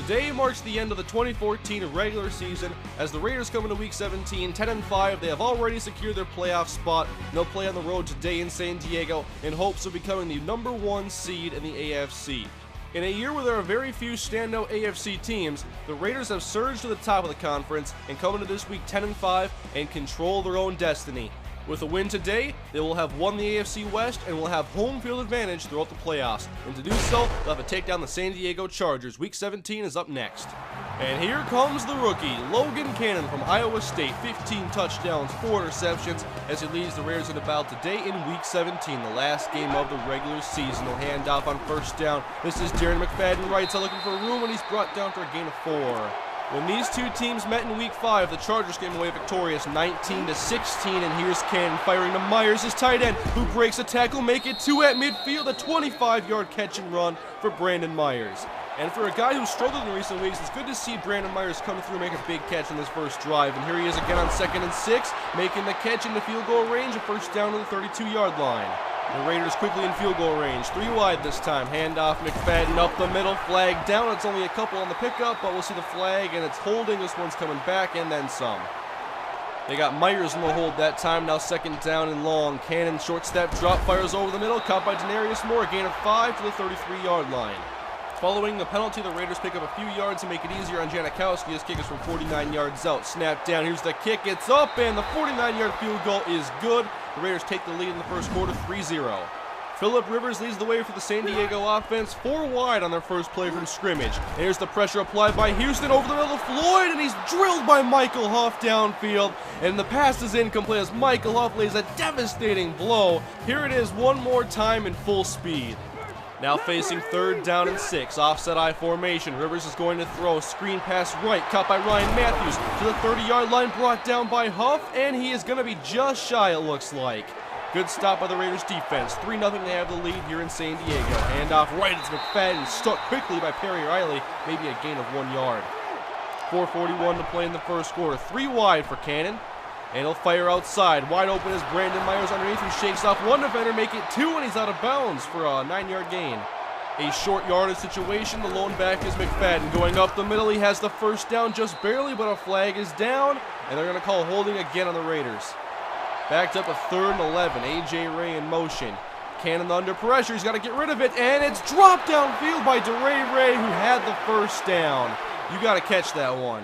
Today marks the end of the 2014 regular season as the Raiders come into Week 17, 10-5. They have already secured their playoff spot. They'll play on the road today in San Diego in hopes of becoming the #1 seed in the AFC. In a year where there are very few standout AFC teams, the Raiders have surged to the top of the conference and come into this week 10-5 and control their own destiny. With a win today, they will have won the AFC West and will have home field advantage throughout the playoffs. And to do so, they'll have to take down the San Diego Chargers. Week 17 is up next. And here comes the rookie, Logan Cannon from Iowa State. 15 touchdowns, 4 interceptions as he leads the Raiders into battle today in Week 17, the last game of the regular season. He'll hand off on first down. This is Darren McFadden right side looking for room, and he's brought down for a gain of 4. When these two teams met in Week 5, the Chargers came away victorious 19-16, and here's Cannon firing to Myers, his tight end, who breaks a tackle, make it 2 at midfield, a 25-yard catch and run for Brandon Myers. And for a guy who's struggled in recent weeks, it's good to see Brandon Myers come through and make a big catch in this first drive. And here he is again on 2nd and 6, making the catch into field goal range, a first down to the 32-yard line. The Raiders quickly in field goal range, 3 wide this time. Handoff, McFadden up the middle, flag down. It's only a couple on the pickup, but we'll see the flag, and it's holding. This one's coming back, and then some. They got Myers in the hold that time, now 2nd down and long. Cannon, short step, drop, fires over the middle, caught by Denarius Moore, a gain of 5 to the 33-yard line. Following the penalty, the Raiders pick up a few yards and make it easier on Janikowski. His kick is from 49 yards out. Snap down, here's the kick, it's up, and the 49-yard field goal is good. The Raiders take the lead in the first quarter, 3-0. Phillip Rivers leads the way for the San Diego offense, 4 wide on their first play from scrimmage. Here's the pressure applied by Houston over the middle of Floyd, and he's drilled by Michael Huff downfield. And the pass is incomplete as Michael Huff lays a devastating blow. Here it is one more time in full speed. Now facing 3rd down and 6, offset I formation. Rivers is going to throw, screen pass right, caught by Ryan Matthews to the 30-yard line, brought down by Huff, and he is going to be just shy, it looks like. Good stop by the Raiders defense. 3-0, they have the lead here in San Diego. Handoff right, it's McFadden, stuck quickly by Perry Riley, maybe a gain of 1 yard. 4:41 to play in the first quarter. 3 wide for Cannon. And he'll fire outside. Wide open is Brandon Myers underneath, who shakes off one defender, make it 2, and he's out of bounds for a 9-yard gain. A short yardage situation. The lone back is McFadden. Going up the middle, he has the first down just barely, but a flag is down, and they're going to call holding again on the Raiders. Backed up a 3rd and 11. A.J. Ray in motion. Cannon under pressure. He's got to get rid of it, and it's dropped downfield by DeRay Ray, who had the first down. You got to catch that one.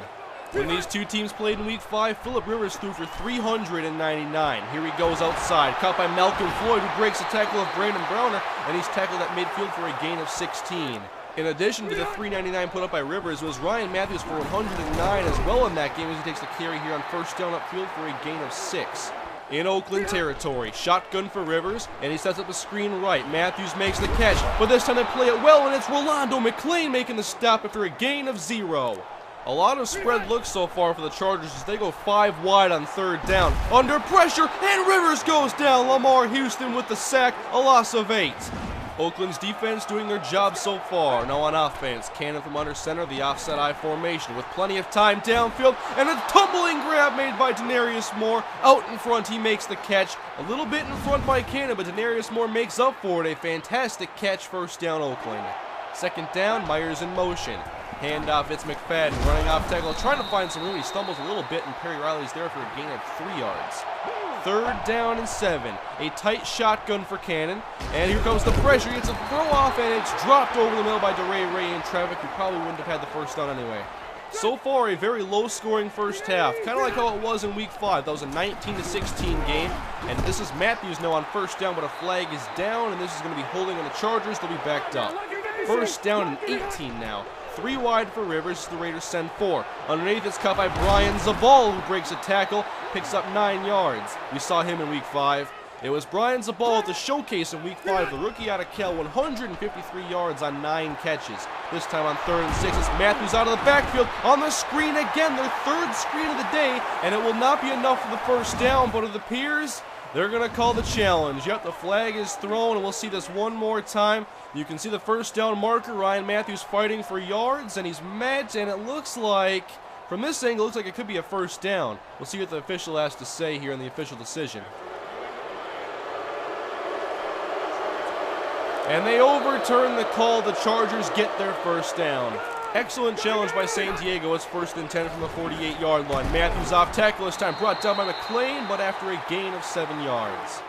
When these two teams played in Week 5, Phillip Rivers threw for 399. Here he goes outside, caught by Malcolm Floyd, who breaks a tackle of Brandon Browner, and he's tackled at midfield for a gain of 16. In addition to the 399 put up by Rivers, was Ryan Matthews for 109 as well in that game as he takes the carry here on first down upfield for a gain of 6. In Oakland territory, shotgun for Rivers, and he sets up a screen right. Matthews makes the catch, but this time they play it well, and it's Rolando McClain making the stop after a gain of 0. A lot of spread looks so far for the Chargers as they go 5 wide on 3rd down. Under pressure, and Rivers goes down. Lamar Houston with the sack, a loss of 8. Oakland's defense doing their job so far. Now on offense, Cannon from under center, the offset I formation with plenty of time downfield, and a tumbling grab made by Denarius Moore. Out in front, he makes the catch. A little bit in front by Cannon, but Denarius Moore makes up for it. A fantastic catch, first down Oakland. 2nd down, Myers in motion. Handoff, it's McFadden running off tackle, trying to find some room. He stumbles a little bit, and Perry Riley's there for a gain of 3 yards. 3rd down and 7. A tight shotgun for Cannon. And here comes the pressure. He gets a throw off, and it's dropped over the middle by DeRay Ray in traffic, who probably wouldn't have had the first down anyway. So far, a very low-scoring first half, kind of like how it was in Week 5. That was a 19-16 game, and this is Matthews now on first down, but a flag is down, and this is going to be holding on the Chargers. They'll be backed up. First down and 18 now. 3 wide for Rivers. The Raiders send 4. Underneath, it's caught by Brian Zabal, who breaks a tackle, picks up 9 yards. We saw him in Week 5. It was Brian Zabal at the showcase in Week 5, the rookie out of Cal, 153 yards on 9 catches. This time on 3rd and 6, it's Matthews out of the backfield on the screen again, their 3rd screen of the day, and it will not be enough for the first down, but it appears they're going to call the challenge. Yep, the flag is thrown, and we'll see this one more time. You can see the first down marker, Ryan Matthews fighting for yards, and he's met, and it looks like, from this angle, it looks like it could be a first down. We'll see what the official has to say here in the official decision. And they overturn the call. The Chargers get their first down. Excellent challenge by San Diego. It's 1st and 10 from the 48-yard line. Matthews off tackle this time, brought down by McLean, but after a gain of 7 yards.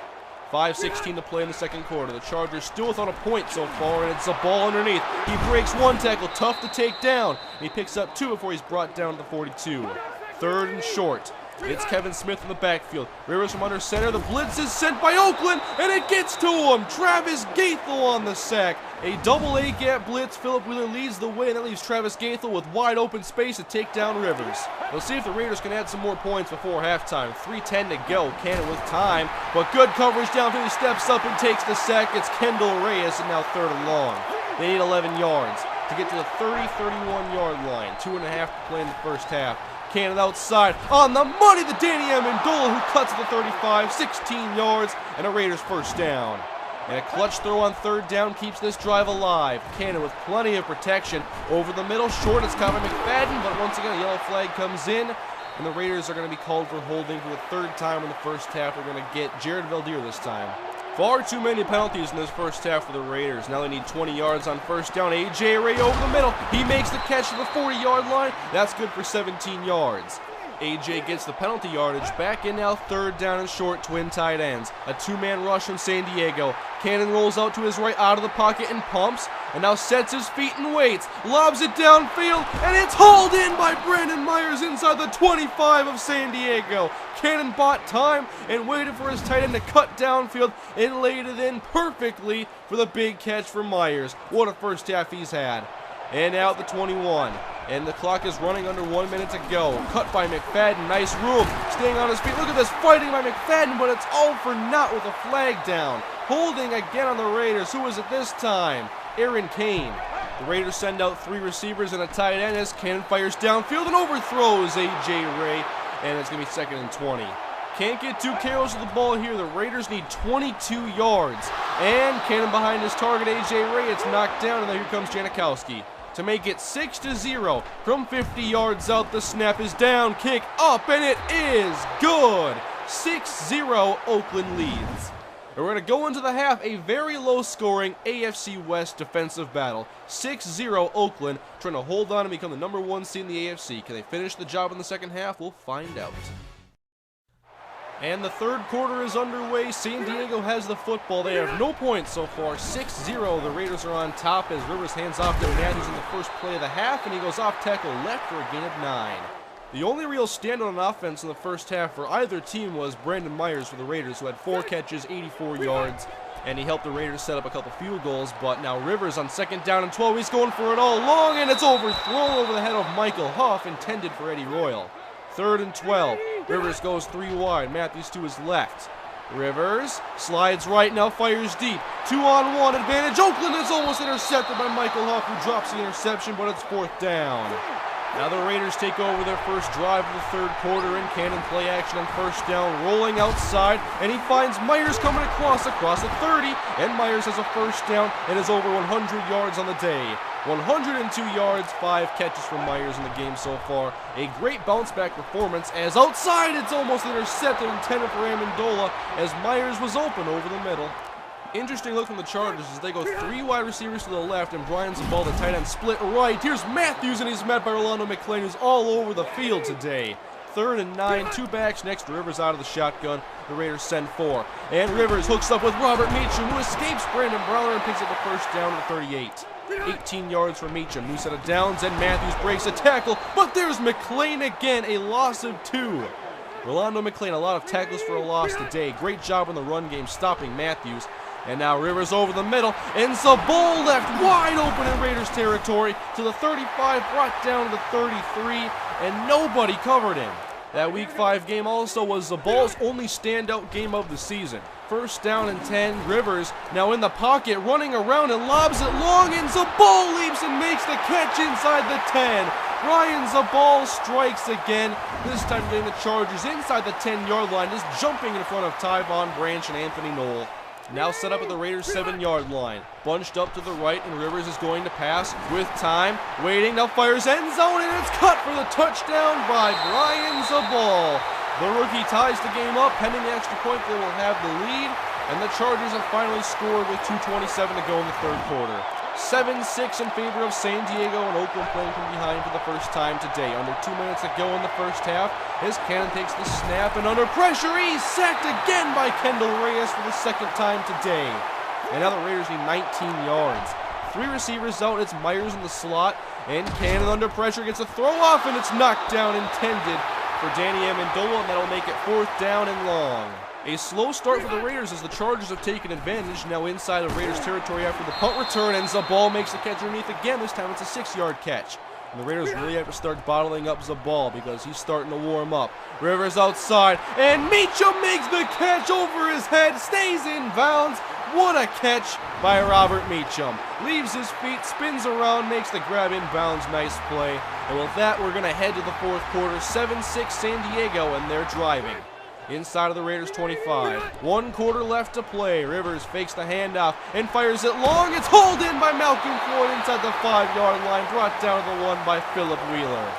5:16 to play in the second quarter. The Chargers still without a point so far, and it's a ball underneath. He breaks one tackle, tough to take down. He picks up 2 before he's brought down to the 42. 3rd and short. It's Kevin Smith in the backfield. Rivers from under center. The blitz is sent by Oakland, and it gets to him. Travis Gaethel on the sack. A double A gap blitz. Philip Wheeler leads the way, and that leaves Travis Gaethel with wide open space to take down Rivers. We'll see if the Raiders can add some more points before halftime. 3:10 to go. Cannon with time, but good coverage downfield. He steps up and takes the sack. It's Kendall Reyes, and now 3rd and long. They need 11 yards to get to the 31-yard line. 2.5 to play in the first half. Cannon outside on the money, the Danny Amendola, who cuts at the 35, 16 yards, and a Raiders first down. And a clutch throw on 3rd down keeps this drive alive. Cannon with plenty of protection over the middle. Short, it's Connor McFadden, but once again a yellow flag comes in, and the Raiders are going to be called for holding for the 3rd time in the first half. We're going to get Jared Valdir this time. Far too many penalties in this first half for the Raiders. Now they need 20 yards on 1st down. A.J. Ray over the middle. He makes the catch to the 40-yard line. That's good for 17 yards. A.J. gets the penalty yardage back in now. 3rd down and short, twin tight ends. A 2-man rush from San Diego. Cannon rolls out to his right, out of the pocket and pumps, and now sets his feet and waits. Lobs it downfield, and it's hauled in by Brandon Myers inside the 25 of San Diego. Cannon bought time and waited for his tight end to cut downfield and laid it in perfectly for the big catch for Myers. What a first half he's had. And now at the 21. And the clock is running under 1 minute to go. Cut by McFadden. Nice room. Staying on his feet. Look at this fighting by McFadden, but it's all for naught with a flag down. Holding again on the Raiders. Who is it this time? Aaron Kane. The Raiders send out 3 receivers and a tight end as Cannon fires downfield and overthrows A.J. Ray. And it's going to be 2nd and 20. Can't get too careless with the ball here. The Raiders need 22 yards. And Cannon behind his target, A.J. Ray. It's knocked down, and then here comes Janikowski to make it 6-0 from 50 yards out. The snap is down, kick up, and it is good. 6-0 Oakland leads. And we're going to go into the half, a very low-scoring AFC West defensive battle. 6-0 Oakland, trying to hold on and become the number 1 seed in the AFC. Can they finish the job in the second half? We'll find out. And the 3rd quarter is underway. San Diego has the football. They have no points so far. 6-0. The Raiders are on top as Rivers hands off to Matthews in the first play of the half, and he goes off tackle left for a gain of 9. The only real standout on offense in the first half for either team was Brandon Myers for the Raiders, who had 4 catches, 84 yards, and he helped the Raiders set up a couple field goals. But now Rivers on 2nd down and 12. He's going for it all long, and it's overthrown over the head of Michael Huff, intended for Eddie Royal. 3rd and 12. Rivers goes 3 wide. Matthews to his left. Rivers slides right, now fires deep. 2-on-1 advantage. Oakland is almost intercepted by Michael Huff, who drops the interception, but it's 4th down. Now the Raiders take over their first drive of the 3rd quarter, and Cannon play action on 1st down, rolling outside, and he finds Myers coming across the 30, and Myers has a 1st down and is over 100 yards on the day. 102 yards, 5 catches from Myers in the game so far. A great bounce-back performance, as outside it's almost intercepted, intended for Amendola, as Myers was open over the middle. Interesting look from the Chargers as they go 3 wide receivers to the left, and Brian Zabal, the tight end, split right. Here's Matthews, and he's met by Rolando McClain, who's all over the field today. 3rd and 9, 2 backs next to Rivers out of the shotgun. The Raiders send 4. And Rivers hooks up with Robert Meacham, who escapes Brandon Browner and picks up the 1st down to the 38. 18 yards for Meacham. New set of downs, and Matthews breaks a tackle, but there's McClain again, a loss of 2. Rolando McClain, a lot of tackles for a loss today. Great job in the run game stopping Matthews. And now Rivers over the middle, and Zabal left wide open in Raiders territory to the 35, brought down to the 33, and nobody covered him. That Week 5 game also was Zabal's only standout game of the season. 1st down and 10, Rivers now in the pocket, running around and lobs it long, and Zabal leaps and makes the catch inside the 10. Brian Zabal strikes again, this time getting the Chargers inside the 10-yard line, just jumping in front of Tyvon Branch and Anthony Knoll. Now set up at the Raiders' 7-yard line. Bunched up to the right, and Rivers is going to pass with time. Waiting, now fires end zone, and it's cut for the touchdown by Brian Zabal. The rookie ties the game up. Pending the extra point, they will have the lead. And the Chargers have finally scored with 2:27 to go in the 3rd quarter. 7-6 in favor of San Diego, and Oakland playing from behind for the first time today. Under 2 minutes to go in the first half as Cannon takes the snap, and under pressure, he's sacked again by Kendall Reyes for the second time today. And now the Raiders need 19 yards. 3 receivers out, it's Myers in the slot, and Cannon under pressure gets a throw off, and it's knocked down intended for Danny Amendola, and that'll make it 4th down and long. A slow start for the Raiders as the Chargers have taken advantage, now inside of Raiders territory after the punt return, and Zabal makes the catch underneath again. This time it's a 6-yard catch. And the Raiders really have to start bottling up Zabal because he's starting to warm up. Rivers outside, and Meacham makes the catch over his head, stays in bounds. What a catch by Robert Meacham. Leaves his feet, spins around, makes the grab in bounds. Nice play. And with that, we're going to head to the fourth quarter. 7-6 San Diego, and they're driving. Inside of the Raiders 25. 1 quarter left to play. Rivers fakes the handoff and fires it long. It's hauled in by Malcolm Floyd inside the 5-yard line. Brought down to the 1 by Phillip Wheeler.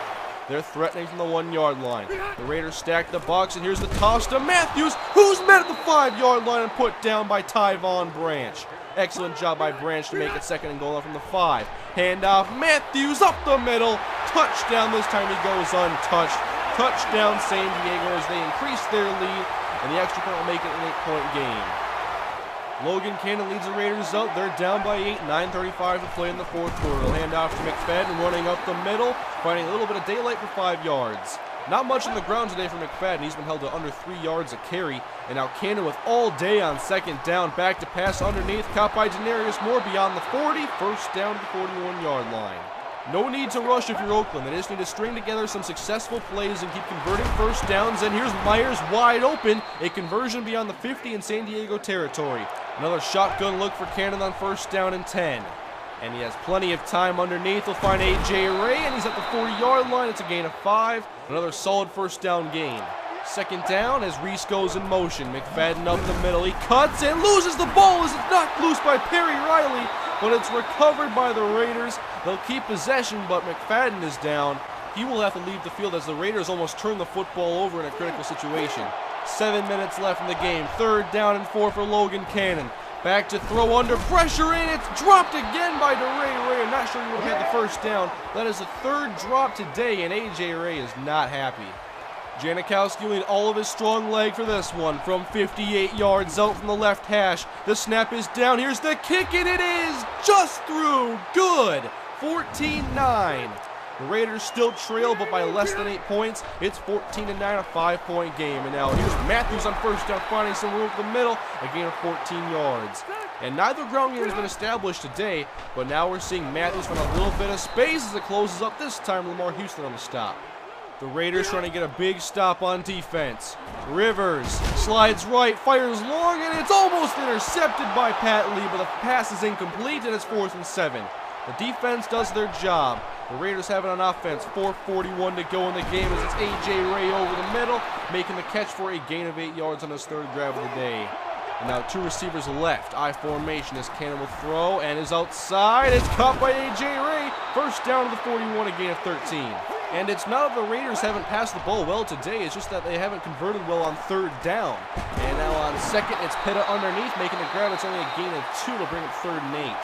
They're threatening from the 1-yard line. The Raiders stack the box, and here's the toss to Matthews, who's met at the 5-yard line and put down by Tyvon Branch. Excellent job by Branch to make it 2nd and goal from the 5. Handoff, Matthews up the middle. Touchdown, this time he goes untouched. Touchdown San Diego as they increase their lead, and the extra point will make it an 8-point game. Logan Cannon leads the Raiders out. They're down by 8, 9:35 to play in the fourth quarter. They'll hand off to McFadden running up the middle, finding a little bit of daylight for 5 yards. Not much on the ground today for McFadden. He's been held to under 3 yards a carry. And now Cannon with all day on 2nd down. Back to pass underneath. Caught by Denarius Moore beyond the 40. 1st down to the 41-yard line. No need to rush if you're Oakland. They just need to string together some successful plays and keep converting 1st downs. And here's Myers wide open. A conversion beyond the 50 in San Diego territory. Another shotgun look for Cannon on 1st down and 10. And he has plenty of time underneath. He'll find A.J. Ray, and he's at the 40-yard line. It's a gain of 5. Another solid 1st down gain. 2nd down as Reese goes in motion. McFadden up the middle. He cuts and loses the ball as it's knocked loose by Perry Riley. But it's recovered by the Raiders. They'll keep possession, but McFadden is down. He will have to leave the field as the Raiders almost turn the football over in a critical situation. 7 minutes left in the game. 3rd down and 4 for Logan Cannon. Back to throw under pressure, and it's dropped again by DeRay Ray. I'm not sure he would have had the 1st down. That is the 3rd drop today, and A.J. Ray is not happy. Janikowski will need all of his strong leg for this one. From 58 yards out from the left hash. The snap is down. Here's the kick, and it is just through. Good. 14-9. The Raiders still trail, but by less than 8 points. It's 14-9, a 5-point game. And now here's Matthews on 1st down, finding some room for the middle. A gain of 14 yards. And neither ground game has been established today, but now we're seeing Matthews find a little bit of space as it closes up. This time, Lamar Houston on the stop. The Raiders trying to get a big stop on defense. Rivers slides right, fires long, and it's almost intercepted by Pat Lee, but the pass is incomplete, and it's 4th and 7. The defense does their job. The Raiders have it on offense. 4:41 to go in the game as it's A.J. Ray over the middle, making the catch for a gain of 8 yards on his 3rd grab of the day. And now 2 receivers left. I formation as Cannon will throw and is outside. It's caught by A.J. Ray. 1st down to the 41, a gain of 13. And it's not that the Raiders haven't passed the ball well today. It's just that they haven't converted well on 3rd down. And now on 2nd, it's Pitta underneath, making the grab. It's only a gain of 2 to bring it 3rd and 8.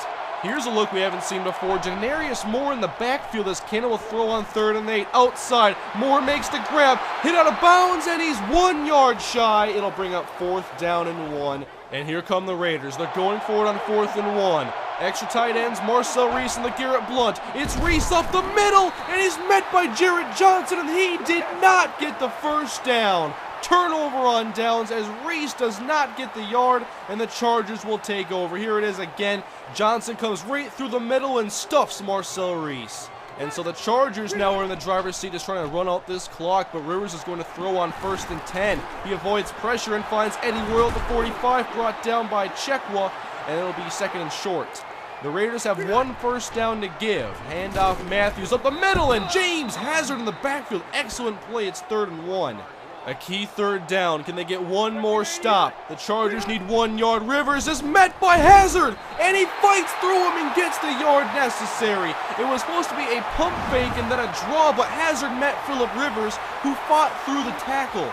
Here's a look we haven't seen before. Denarius Moore in the backfield as Cannon will throw on 3rd and 8. Outside, Moore makes the grab, hit out of bounds, and he's 1 yard shy. It'll bring up 4th down and 1. And here come the Raiders. They're going forward on 4th and 1. Extra tight ends, Marcel Reese and LeGarrette Blount. It's Reese up the middle, and he's met by Jarrett Johnson, and he did not get the 1st down. Turnover on downs as Reese does not get the yard, and the Chargers will take over. Here it is again. Johnson comes right through the middle and stuffs Marcel Reese. And so the Chargers now are in the driver's seat just trying to run out this clock, but Rivers is going to throw on 1st and 10. He avoids pressure and finds Eddie Royal at the 45, brought down by Chekwa, and it'll be 2nd and short. The Raiders have 1 1st down to give. Handoff Matthews up the middle, and James Hazard in the backfield. Excellent play. It's 3rd and 1. A key 3rd down. Can they get one more stop? The Chargers need 1 yard. Rivers is met by Hazard, and he fights through him and gets the yard necessary. It was supposed to be a pump fake and then a draw, but Hazard met Phillip Rivers, who fought through the tackle.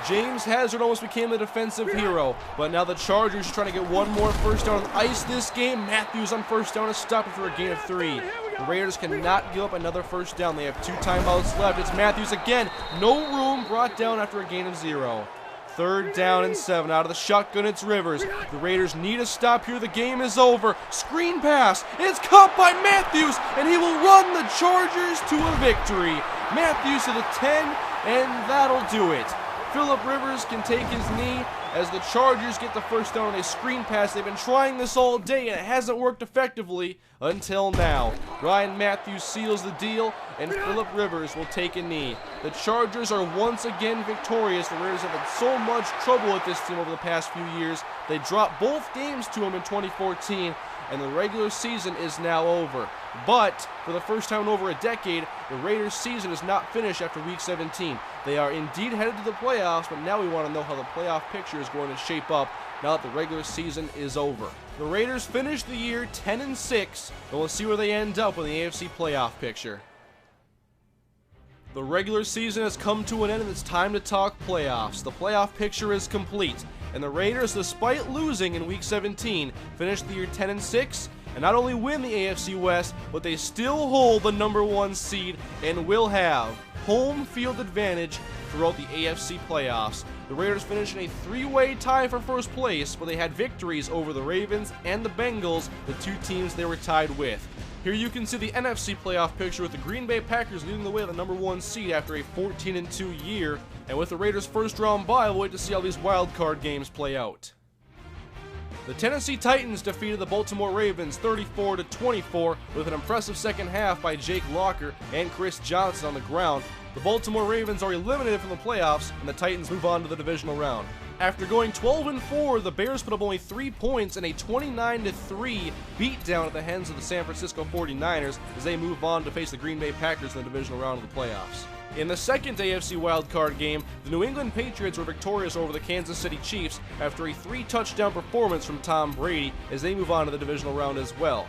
James Hazard almost became the defensive hero, but now the Chargers are trying to get one more first down on ice this game. Matthews on first down is stopped for a gain of 3. The Raiders cannot give up another first down. They have 2 timeouts left. It's Matthews again. No room, brought down after a gain of 0. 3rd down and 7. Out of the shotgun, it's Rivers. The Raiders need a stop here. The game is over. Screen pass. It's caught by Matthews, and he will run the Chargers to a victory. Matthews to the 10, and that'll do it. Phillip Rivers can take his knee as the Chargers get the first down on a screen pass. They've been trying this all day, and it hasn't worked effectively until now. Ryan Matthews seals the deal, and Phillip Rivers will take a knee. The Chargers are once again victorious. The Raiders have had so much trouble with this team over the past few years. They dropped both games to them in 2014, and the regular season is now over. But for the first time in over a decade, the Raiders' season is not finished after Week 17. They are indeed headed to the playoffs, but now we want to know how the playoff picture is going to shape up now that the regular season is over. The Raiders finished the year 10-6, and we'll see where they end up in the AFC playoff picture. The regular season has come to an end, and it's time to talk playoffs. The playoff picture is complete, and the Raiders, despite losing in Week 17, finished the year 10-6, and not only win the AFC West, but they still hold the #1 seed and will have home field advantage throughout the AFC playoffs. The Raiders finished in a 3-way tie for first place, where they had victories over the Ravens and the Bengals, the 2 teams they were tied with. Here you can see the NFC playoff picture with the Green Bay Packers leading the way to the #1 seed after a 14-2 year, and with the Raiders' first round bye, we'll wait to see how these wild card games play out. The Tennessee Titans defeated the Baltimore Ravens 34-24 with an impressive second half by Jake Locker and Chris Johnson on the ground. The Baltimore Ravens are eliminated from the playoffs, and the Titans move on to the divisional round. After going 12-4, the Bears put up only 3 points in a 29-3 beatdown at the hands of the San Francisco 49ers as they move on to face the Green Bay Packers in the divisional round of the playoffs. In the second AFC wildcard game, the New England Patriots were victorious over the Kansas City Chiefs after a 3-touchdown performance from Tom Brady as they move on to the divisional round as well.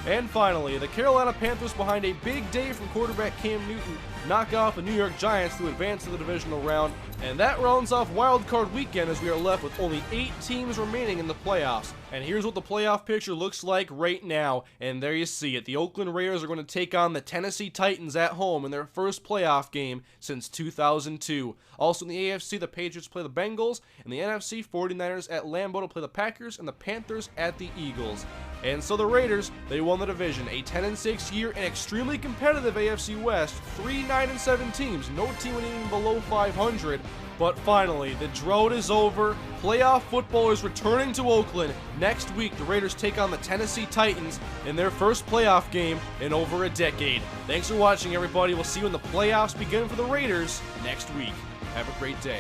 And finally, the Carolina Panthers, behind a big day from quarterback Cam Newton, knock off the New York Giants to advance to the divisional round, and that rounds off wildcard weekend as we are left with only 8 teams remaining in the playoffs. And here's what the playoff picture looks like right now, and there you see it. The Oakland Raiders are going to take on the Tennessee Titans at home in their first playoff game since 2002. Also in the AFC, the Patriots play the Bengals, and the NFC, 49ers at Lambeau to play the Packers, and the Panthers at the Eagles. And so the Raiders, they won the division, a 10-6 year and extremely competitive AFC West, 3 9-7 teams, no team went even below 500. But finally, the drought is over. Playoff football is returning to Oakland. Next week, the Raiders take on the Tennessee Titans in their first playoff game in over a decade. Thanks for watching, everybody. We'll see you when the playoffs begin for the Raiders next week. Have a great day.